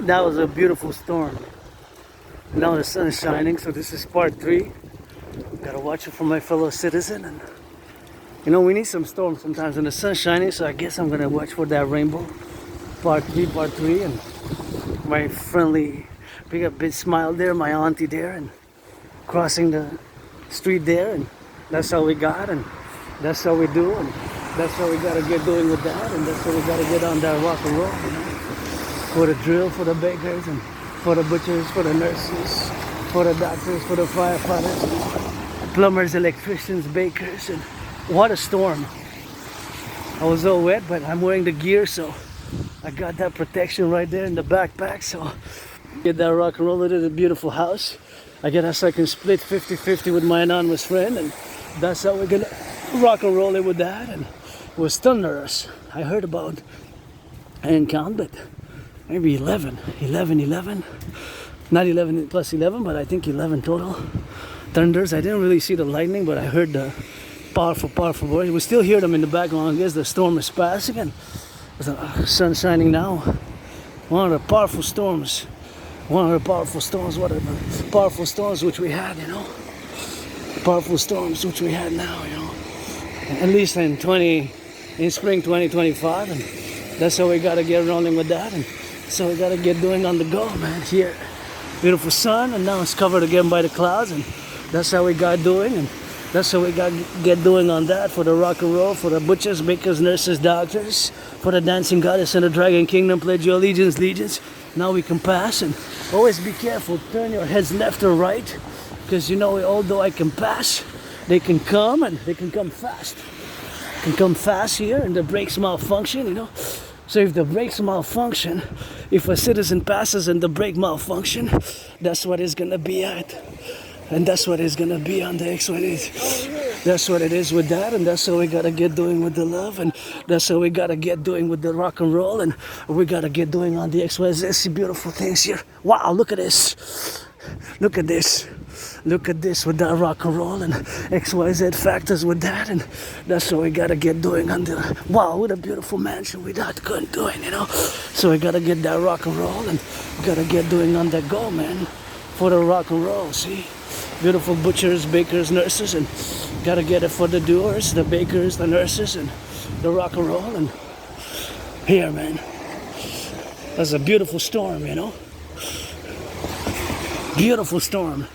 That was a beautiful storm. Now the sun is shining, so this is part 3. Gotta watch it for my fellow citizen. And you know, we need some storms sometimes when the sun's shining, so I guess I'm gonna watch for that rainbow. Part 3, and my friendly, big smile there, my auntie there, and crossing the street there, and that's how we got, and that's how we do, and that's how we gotta get doing with that, and that's how we gotta get on that rock and roll, you know? For the drill, for the bakers, and for the butchers, for the nurses, for the doctors, for the firefighters, plumbers, electricians, bakers, and what a storm. I was all wet, but I'm wearing the gear, so I got that protection right there in the backpack, so get that rock and roll. It is a beautiful house. I guess I can split 50-50 with my anonymous friend, and that's how we're gonna rock and roll it with that. And it was thunderous. I heard about, I didn't count, but maybe 11, not 11 plus 11, but I think 11 total thunders. I didn't really see the lightning, but I heard the powerful voice. We still hear them in the background. I guess the storm is passing, and the sun shining now. One of the powerful storms. What are the powerful storms which we had, you know? Powerful storms which we had now, you know? At least in spring 2025, and that's how we gotta get rolling with that, and so we gotta get doing on the go, man. Here, beautiful sun, and now it's covered again by the clouds, and that's how we got doing, and that's how we got get doing on that for the rock and roll, for the butchers, bakers, nurses, doctors, for the dancing goddess and the dragon kingdom. Pledge your allegiance. Now we can pass, and always be careful. Turn your heads left or right, because you know, although I can pass, they can come, and they can come fast. Can come fast here, and the brakes malfunction, you know. So if the brakes malfunction, if a citizen passes and the brake malfunction, that's what it's gonna be at. And that's what it's gonna be on the XYZ. That's what it is with that, and that's how we gotta get doing with the love, and that's how we gotta get doing with the rock and roll, and we gotta get doing on the XYZ. See beautiful things here. Wow, look at this. Look at this. Look at this with that rock and roll and XYZ factors with that, and that's how we gotta get doing on the wow, with a beautiful mansion we that couldn't doing, you know. So we gotta get that rock and roll, and we gotta get doing on that go, man. For the rock and roll, see? Beautiful butchers, bakers, nurses, and gotta get it for the doers, the bakers, the nurses, and the rock and roll. And here, man, that's a beautiful storm, you know. Beautiful storm,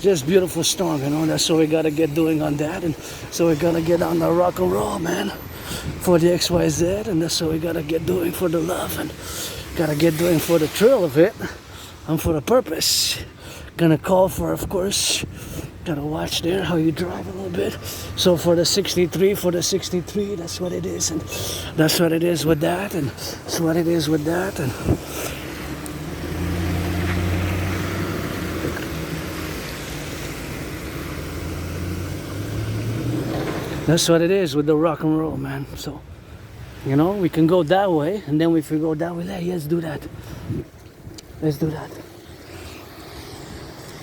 just beautiful storm, you know. That's what we gotta get doing on that, and so we gotta get on the rock and roll, man, for the XYZ, and that's what we gotta get doing for the love, and gotta get doing for the thrill of it, and for the purpose. Gonna call for, of course, gotta watch there how you drive a little bit. So for the 63, that's what it is, and that's what it is with that, and that's what it is with that, and that's what it is with the rock and roll, man. So, you know, we can go that way, and then if we go that way, let's do that. Let's do that.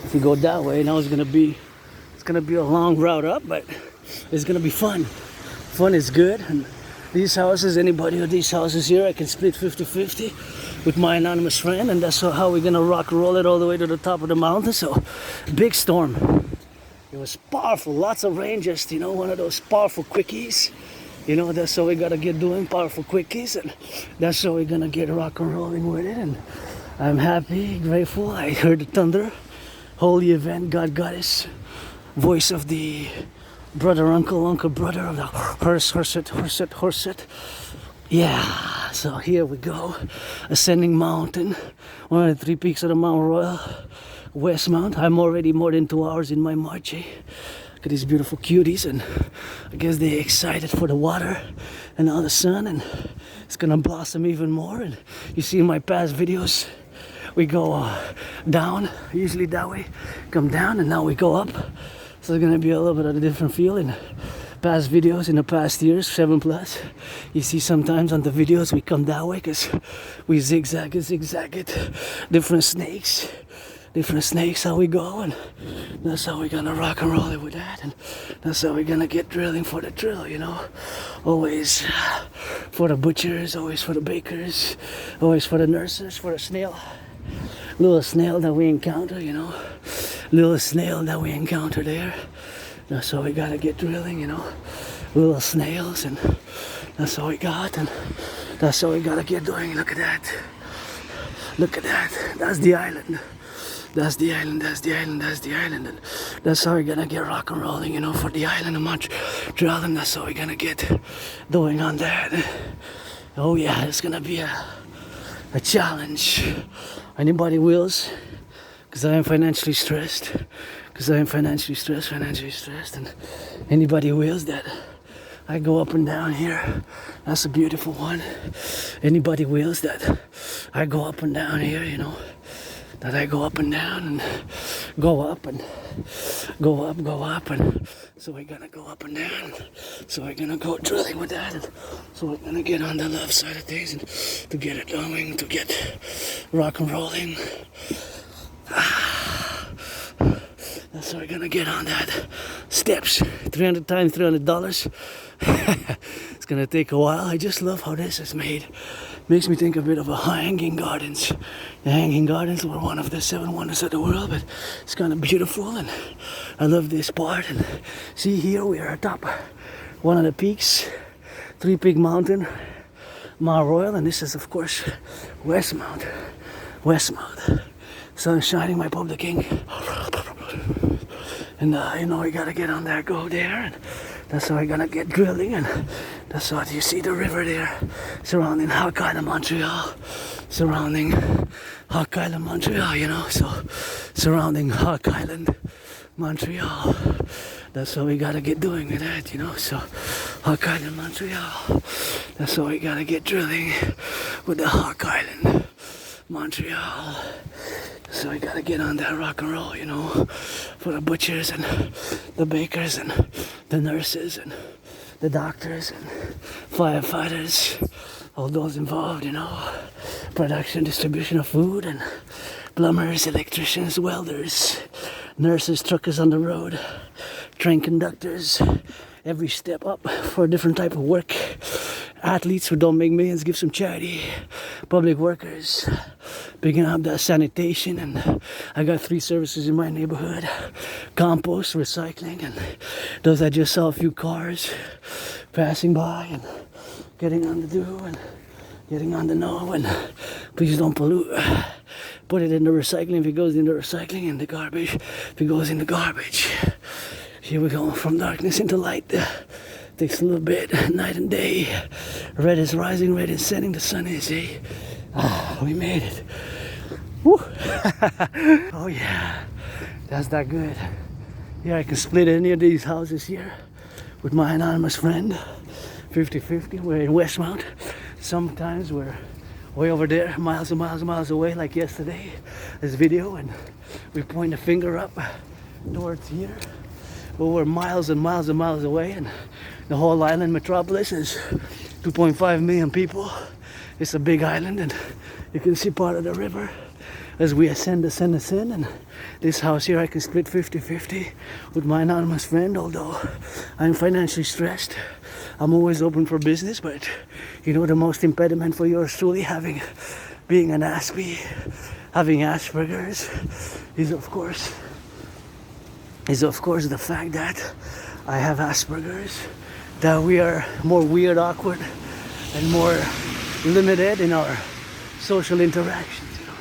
If you go that way, now it's gonna be a long route up, but it's gonna be fun. Fun is good, and these houses, anybody of these houses here, I can split 50-50 with my anonymous friend, and that's how we're gonna rock and roll it all the way to the top of the mountain. So, big storm. It was powerful, lots of rain, just, you know, one of those powerful quickies. You know, that's how we gotta get doing, powerful quickies, and that's how we're gonna get rock and rolling with it. And I'm happy, grateful. I heard the thunder. Holy event, God Goddess, voice of the brother, uncle, brother of the horset. Yeah, so here we go. Ascending mountain, one of the 3 peaks of the Mount Royal, West Mount. I'm already more than 2 hours in my march. Look at these beautiful cuties, and I guess they're excited for the water and all the sun, and it's gonna blossom even more. And you see in my past videos, we go down, usually that way, come down, and now we go up. So it's gonna be a little bit of a different feel in past videos in the past years, 7+. You see sometimes on the videos we come that way because we zigzag it, different snakes, different snakes how we go, and that's how we're gonna rock and roll it with that, and that's how we're gonna get drilling for the drill, you know. Always for the butchers, always for the bakers, always for the nurses, for the little snail that we encounter, you know, little snail that we encounter there. That's how we gotta get drilling, you know, little snails, and that's all we got, and that's how we gotta get doing. Look at that. Look at that. That's the island. That's the island, that's the island, that's the island. And that's how we're gonna get rock and rolling, you know, for the island of Montreal, and that's how we're gonna get doing on that. Oh yeah, it's gonna be a challenge. Anybody wills? Because I am financially stressed. And anybody wills that I go up and down here. That's a beautiful one. Anybody wills that I go up and down here, you know, that I go up and down and go up and go up, and so we're gonna go up and down, so we're gonna go drilling with that, and so we're gonna get on the love side of things and to get it going, to get rock and rolling. That's how we're gonna get on that steps. 300 times $300. It's gonna take a while. I just love how this is made. Makes me think a bit of a hanging gardens. The hanging gardens were one of the 7 wonders of the world, but it's kind of beautiful, and I love this part. And see, here we are atop one of the peaks, 3 Peak Mountain, Mount Royal, and this is of course Westmount. Sun shining, my Publik. And you know, we gotta get on there, go there, and that's how we're gonna get drilling, and that's how you see the river there surrounding Hawk Island, Montreal, you know, so surrounding Hawk Island, Montreal. That's how we gotta get doing with that, you know, so Hawk Island, Montreal. That's how we gotta get drilling with the Hawk Island, Montreal. So we gotta get on that rock and roll, you know, for the butchers and the bakers and the nurses and the doctors and firefighters, all those involved, you know, production, distribution of food, and plumbers, electricians, welders, nurses, truckers on the road, train conductors, every step up for a different type of work, athletes who don't make millions, give some charity, public workers, picking up that sanitation, and I got 3 services in my neighborhood, compost, recycling, and those I just saw a few cars passing by and getting on the do and getting on the know, and please don't pollute. Put it in the recycling if it goes in the recycling, and the garbage if it goes in the garbage. Here we go from darkness into light. Takes a little bit, night and day. Red is rising, red is setting, the sun is, eh? Ah, we made it. Woo! Oh yeah, that's that good. Here I can split any of these houses here with my anonymous friend. 50-50, we're in Westmount. Sometimes we're way over there, miles and miles and miles away, like yesterday, this video, and we point the finger up towards here. But we're miles and miles and miles away, and the whole island metropolis is 2.5 million people. It's a big island, and you can see part of the river as we ascend, and this house here I can split 50-50 with my anonymous friend. Although I'm financially stressed, I'm always open for business, but you know, the most impediment for yours truly being an Aspie, having Asperger's, is of course the fact that I have Asperger's, that we are more weird, awkward, and more limited in our social interactions, you know,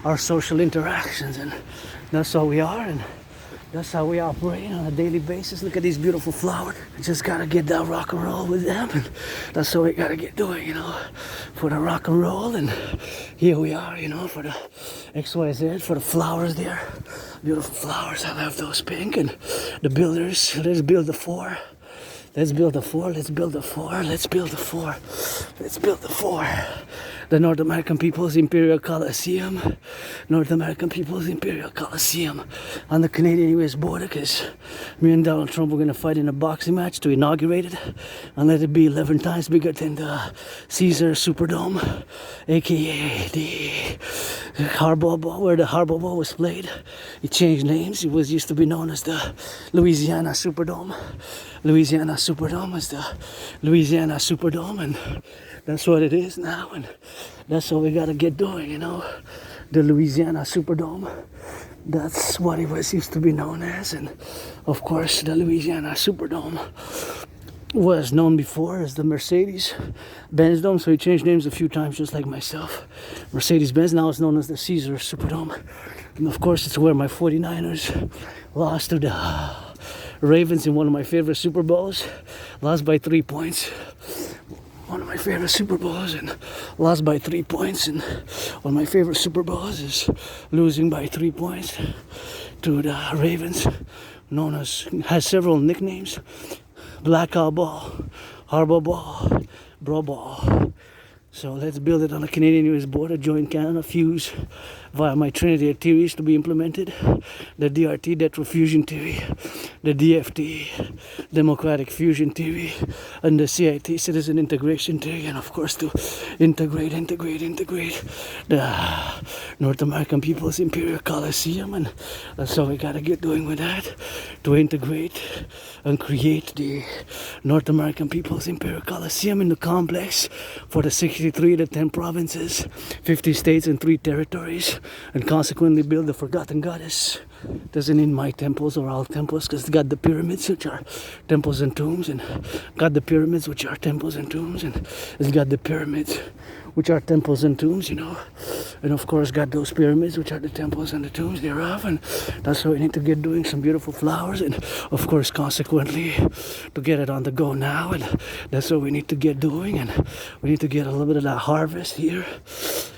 our social interactions, and that's how we are, and that's how we operate on a daily basis. Look at these beautiful flowers. I just gotta get that rock and roll with them, and that's how we gotta get doing, you know, for the rock and roll. And here we are, you know, for the XYZ, for the flowers there. Beautiful flowers. I love those pink. And the builders, let's build the 4. Let's build the 4, let's build the 4, let's build the 4, let's build the 4. The North American People's Imperial Coliseum. North American People's Imperial Coliseum on the Canadian-US border, because me and Donald Trump were going to fight in a boxing match to inaugurate it and let it be 11 times bigger than the Caesar Superdome, aka the Harbor Ball, where the Harbor Ball was played. It changed names. It was used to be known as the Louisiana Superdome. Louisiana Superdome is the Louisiana Superdome, and that's what it is now, and that's what we gotta get doing, you know. The Louisiana Superdome. That's what it was used to be known as, and of course the Louisiana Superdome was known before as the Mercedes-Benz Dome, so he changed names a few times just like myself. Mercedes-Benz now is known as the Caesar Superdome, and of course it's where my 49ers lost to the Ravens in one of my favorite Super Bowls, lost by 3 points. One of my favorite Super Bowls, and lost by 3 points, and one of my favorite Super Bowls is losing by 3 points to the Ravens, known as, has several nicknames: Blackout Ball, Harbor Ball, Bro Ball. So let's build it on the Canadian-US border, join Canada, fuse via my Trinity theories to be implemented, the DRT, debt fusion theory, the DFT, democratic fusion theory, and the CIT, citizen integration theory, and of course to integrate the North American People's Imperial Coliseum, and that's how we gotta get doing with that, to integrate and create the North American People's Imperial Coliseum in the complex for the 63, the 10 provinces, 50 states, and 3 territories, and consequently build the forgotten goddess. Doesn't need my temples or our temples, because it's got the pyramids, which are temples and tombs, and got the pyramids, which are temples and tombs, and it's got the pyramids, which are temples and tombs, you know, and of course got those pyramids, which are the temples and the tombs thereof, and that's why we need to get doing some beautiful flowers, and of course consequently to get it on the go now, and that's what we need to get doing, and we need to get a little bit of that harvest here,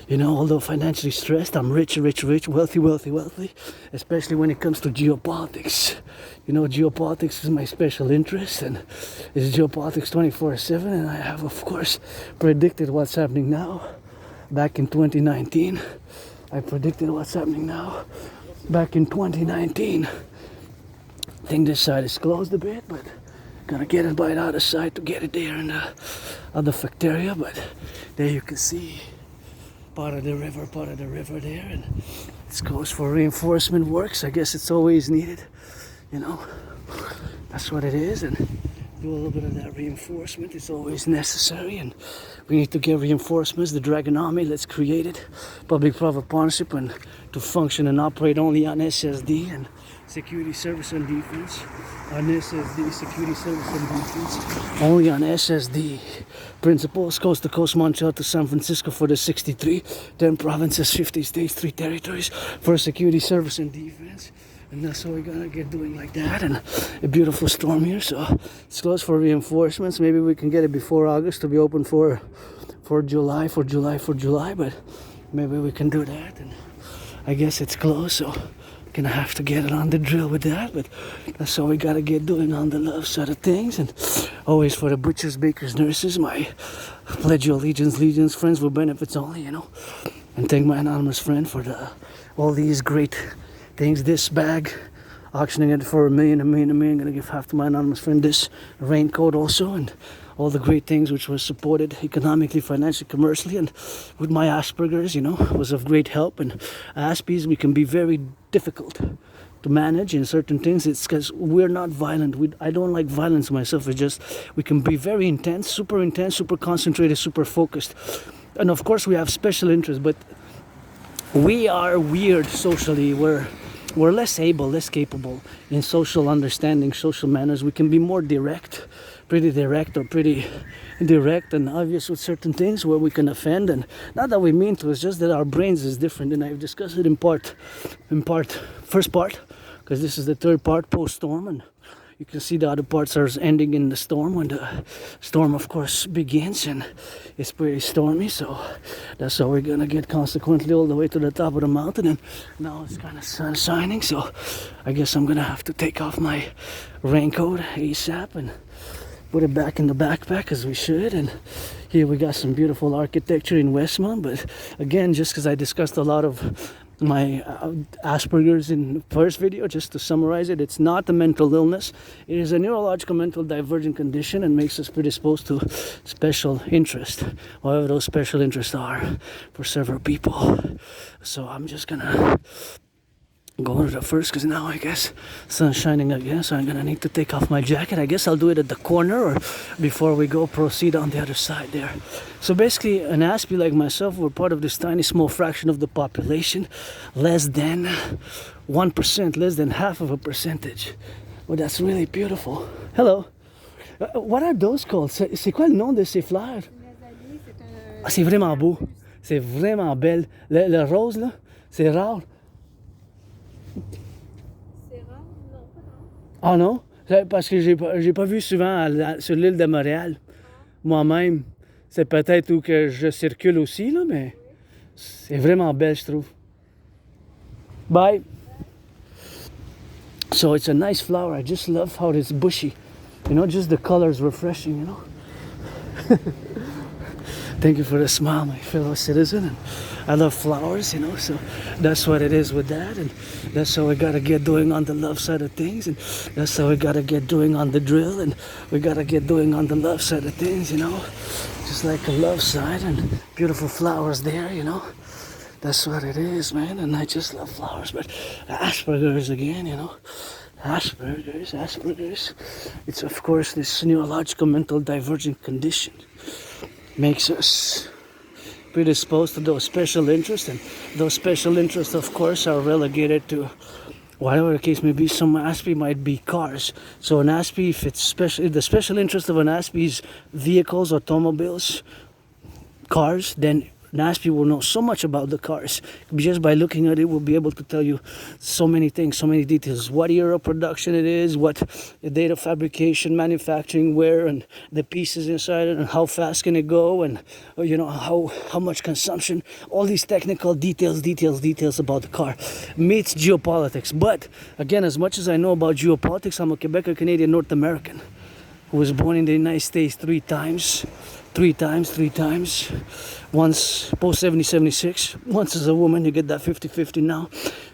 you know. Although financially stressed, I'm rich, wealthy, especially when it comes to geopolitics. You know, geopolitics is my special interest, and it's geopolitics 24/7, and I have of course predicted what's happening now. Back in 2019, I predicted what's happening now. Back in 2019, I think this side is closed a bit, but gonna get it by the other side to get it there in the other factoria. But there you can see part of the river there, and it's closed for reinforcement works. I guess it's always needed, you know. That's what it is, and do a little bit of that reinforcement. It's always necessary, and we need to get reinforcements. The Dragon Army, let's create it. Public-private partnership, and to function and operate only on SSD and security service and defense. On SSD, security service and defense, only on SSD principles, coast to coast, Montreal to San Francisco for the 63, 10 provinces, 50 states, 3 territories for security service and defense. And that's what we're gonna get doing like that. And a beautiful storm here, so it's closed for reinforcements. Maybe we can get it before August to be open for July, but maybe we can do that. And I guess it's closed, so gonna have to get it on the drill with that, but that's all we gotta get doing on the love side of things. And always for the butchers, bakers, nurses, my pledge your allegiance, friends with benefits only, you know. And thank my anonymous friend for all these great things. This bag, auctioning it for $1 million. Gonna give half to my anonymous friend. This raincoat also, and all the great things which was supported economically, financially, commercially, and with my Asperger's, you know, was of great help. And Aspies, we can be very difficult to manage in certain things. It's because we're not violent. I don't like violence myself. It's just we can be very intense, super concentrated, super focused. And of course we have special interests, but we are weird socially. We're less able, less capable in social understanding, social manners. We can be more direct, pretty direct and obvious with certain things where we can offend, and not that we mean to, it's just that our brains is different. And I've discussed it in first part, because this is the third part post-storm, and you can see the other parts are ending in the storm when the storm of course begins, and it's pretty stormy. So that's how we're gonna get consequently all the way to the top of the mountain. And now it's kind of sun shining, so I guess I'm gonna have to take off my raincoat ASAP and put it back in the backpack, as we should. And here we got some beautiful architecture in Westmount, but again, just because I discussed a lot of my Asperger's in the first video, just to summarize it. It's not a mental illness. It is a neurological mental divergent condition and makes us predisposed to special interest, whatever those special interests are for several people. So I'm just gonna go into the first, because now I guess sun's shining again, so I'm gonna need to take off my jacket. I guess I'll do it at the corner, or before we go proceed on the other side there. So basically, an Aspie like myself, we're part of this tiny small fraction of the population, less than 1%, less than half of a percentage. Well, that's really beautiful. Hello. What are those called? C'est quoi le nom de ces fleurs? Ah, c'est vraiment beau. C'est vraiment belle. Le rose là, c'est rare. C'est rare? Non, pas rare. Ah non? Parce que j'ai pas vu souvent sur l'île de Montréal. Moi-même. C'est peut-être où que je circule aussi, là, mais c'est vraiment belle, je trouve. Bye. So it's a nice flower. I just love how it's bushy. You know, just the color is refreshing, you know. Thank you for the smile, my fellow citizen. And I love flowers, you know, so that's what it is with that. And that's how we gotta get doing on the love side of things. And that's how we gotta get doing on the drill. And we gotta get doing on the love side of things, you know. Just like a love side and beautiful flowers there, you know. That's what it is, man. And I just love flowers. But Asperger's again, you know. Asperger's. It's, of course, this neurological mental divergent condition. Makes us predisposed to those special interests, and those special interests, of course, are relegated to whatever the case may be. Some Aspie might be cars. So an Aspie, if the special interest of an Aspie is vehicles, automobiles, cars, then an Aspie will know so much about the cars. Just by looking at it, we'll be able to tell you so many things, so many details. What year of production it is, what the date of fabrication, manufacturing, where, and the pieces inside it, and how fast can it go, and you know how much consumption. All these technical details about the car meets geopolitics. But again, as much as I know about geopolitics, I'm a Quebec Canadian North American who was born in the United States three times. Once post 76, once as a woman, you get that 50-50 now.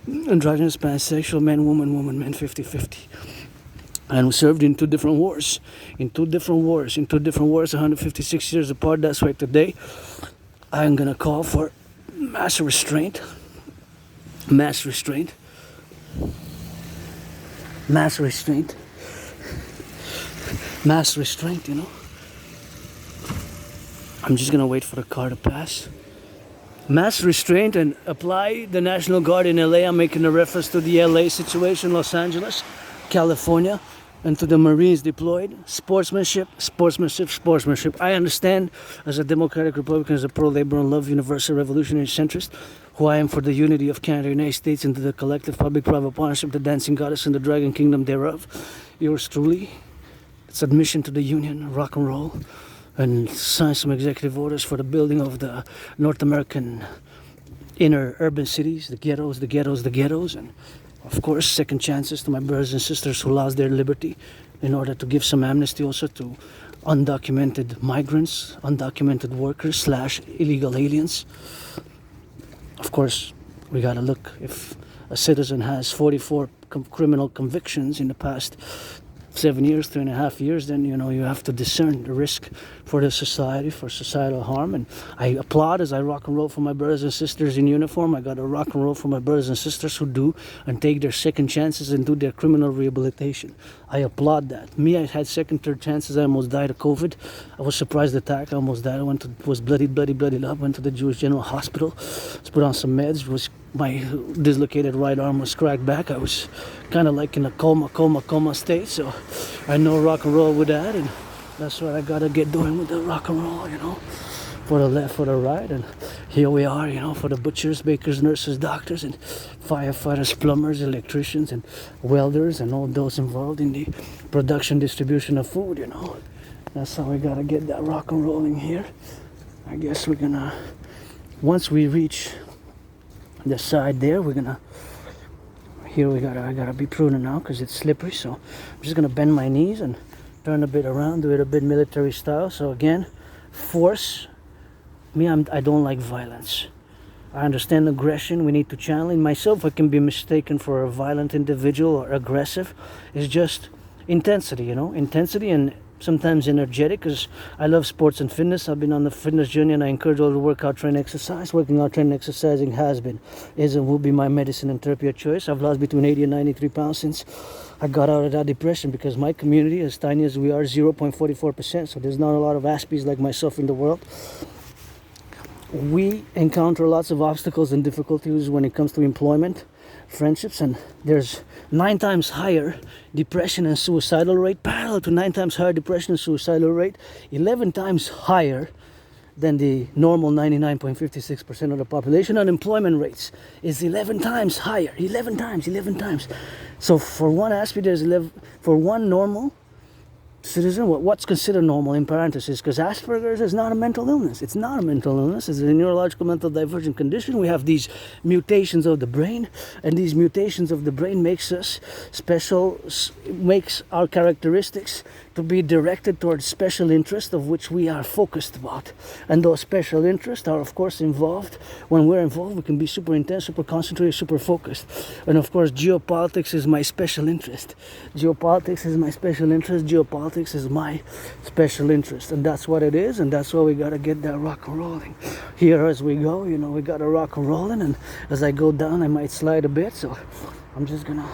Androgynous, pansexual, man, woman, 50-50. And we served in two different wars, 156 years apart. That's why today I'm gonna call for mass restraint, you know. I'm just gonna wait for the car to pass. Mass restraint, and apply the National Guard in LA. I'm making a reference to the LA situation, Los Angeles, California, and to the Marines deployed. Sportsmanship. I understand, as a Democratic Republican, as a pro-labor and love universal revolutionary centrist, who I am for the unity of Canada, United States, and to the collective public-private partnership, the dancing goddess and the dragon kingdom thereof. Yours truly. It's admission to the union, rock and roll, and sign some executive orders for the building of the North American inner urban cities, the ghettos, and of course second chances to my brothers and sisters who lost their liberty, in order to give some amnesty also to undocumented migrants, undocumented workers / illegal aliens. Of course, we gotta look, if a citizen has 44 criminal convictions in the past 7 years, 3.5 years, then you know you have to discern the risk for the society, for societal harm. And I applaud as I rock and roll for my brothers and sisters in uniform. I got to rock and roll for my brothers and sisters who do and take their second chances and do their criminal rehabilitation. I applaud that. Me, I had second, third chances. I almost died of COVID. I was surprised attack. I almost died. Was bloody up. Went to the Jewish General Hospital. Was put on some meds. My dislocated right arm was cracked back. I was kind of like in a coma state. So I know rock and roll with that, and that's what I gotta get doing with the rock and roll, you know, for the left, for the right. And here we are, you know, for the butchers, bakers, nurses, doctors, and firefighters, plumbers, electricians, and welders, and all those involved in the production, distribution of food, you know. That's how we gotta get that rock and rolling here. I guess we're gonna, once we reach the side there, we're gonna, here I gotta be prudent now because it's slippery. So I'm just gonna bend my knees and turn a bit around, do it a bit military style. So again, force. Me, I don't like violence. I understand aggression. We need to channel. In myself, I can be mistaken for a violent individual or aggressive. It's just intensity, you know, intensity and sometimes energetic, because I love sports and fitness. I've been on the fitness journey, and I encourage all to work out, train, exercise. Working out, train, exercising has been, is, and will be my medicine and therapy of choice. I've lost between 80 and 93 pounds since I got out of that depression, because my community, as tiny as we are, 0.44%. So there's not a lot of Aspies like myself in the world. We encounter lots of obstacles and difficulties when it comes to employment, friendships, and there's 9 times higher depression and suicidal rate, parallel to 9 times higher depression and suicidal rate, 11 times higher than the normal 99.56% of the population. Unemployment rates is 11 times higher, 11 times. So for one aspect, there's 11, for one normal citizen, what's considered normal in parentheses, because Asperger's is not a mental illness. It's not a mental illness. It's a neurological mental divergent condition. We have these mutations of the brain, and these mutations of the brain makes us special, makes our characteristics to be directed towards special interests of which we are focused about. And those special interests are, of course, involved. When we're involved, we can be super intense, super concentrated, super focused. And of course, geopolitics is my special interest. Geopolitics is my special interest. Geopolitics is my special interest. And that's what it is, and that's why we gotta get that rock and rolling. Here as we go, you know, we gotta rock and rolling, and as I go down, I might slide a bit, so I'm just gonna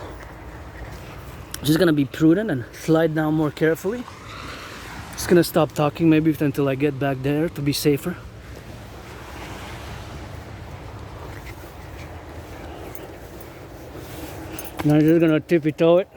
be prudent and slide down more carefully. Just gonna stop talking maybe until I get back there to be safer. And I'm just gonna tippy toe it.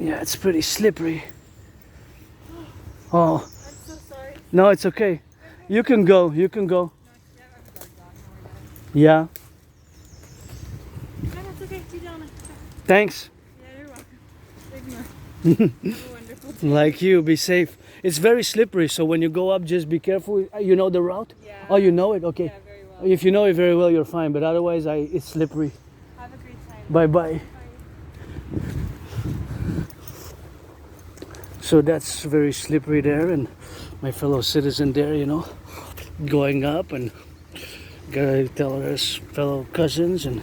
Yeah, it's pretty slippery. Oh, I'm so sorry. no, it's okay. You can go, you can go. Yeah, No, that's okay. Sit down. thanks. Yeah, you're welcome. Have a wonderful day. Like you, be safe. It's very slippery, so when you go up, just be careful. You know the route? Yeah. Oh, you know it? Okay. Yeah, very well. If you know it very well, you're fine, but otherwise, it's slippery. Have a great time. Bye-bye. Bye. So that's very slippery there, and my fellow citizen there, you know, going up, and gotta tell his fellow cousins and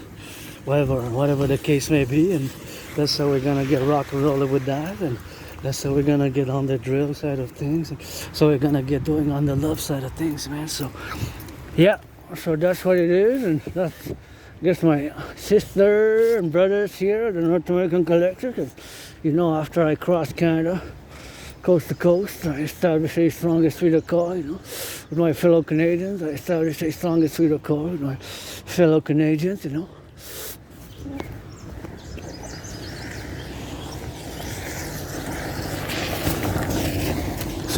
whatever the case may be, and that's how we're gonna get rock and rolling with that, and that's how we're gonna get on the drill side of things, and so we're gonna get doing on the love side of things, man. So yeah, so that's what it is, and that's just my sister and brothers here at the North American Collectif. And, you know, after I crossed Canada coast to coast, I established a strongest suite of call, you know, with my fellow Canadians. I established a strongest suite of call with my fellow Canadians, you know.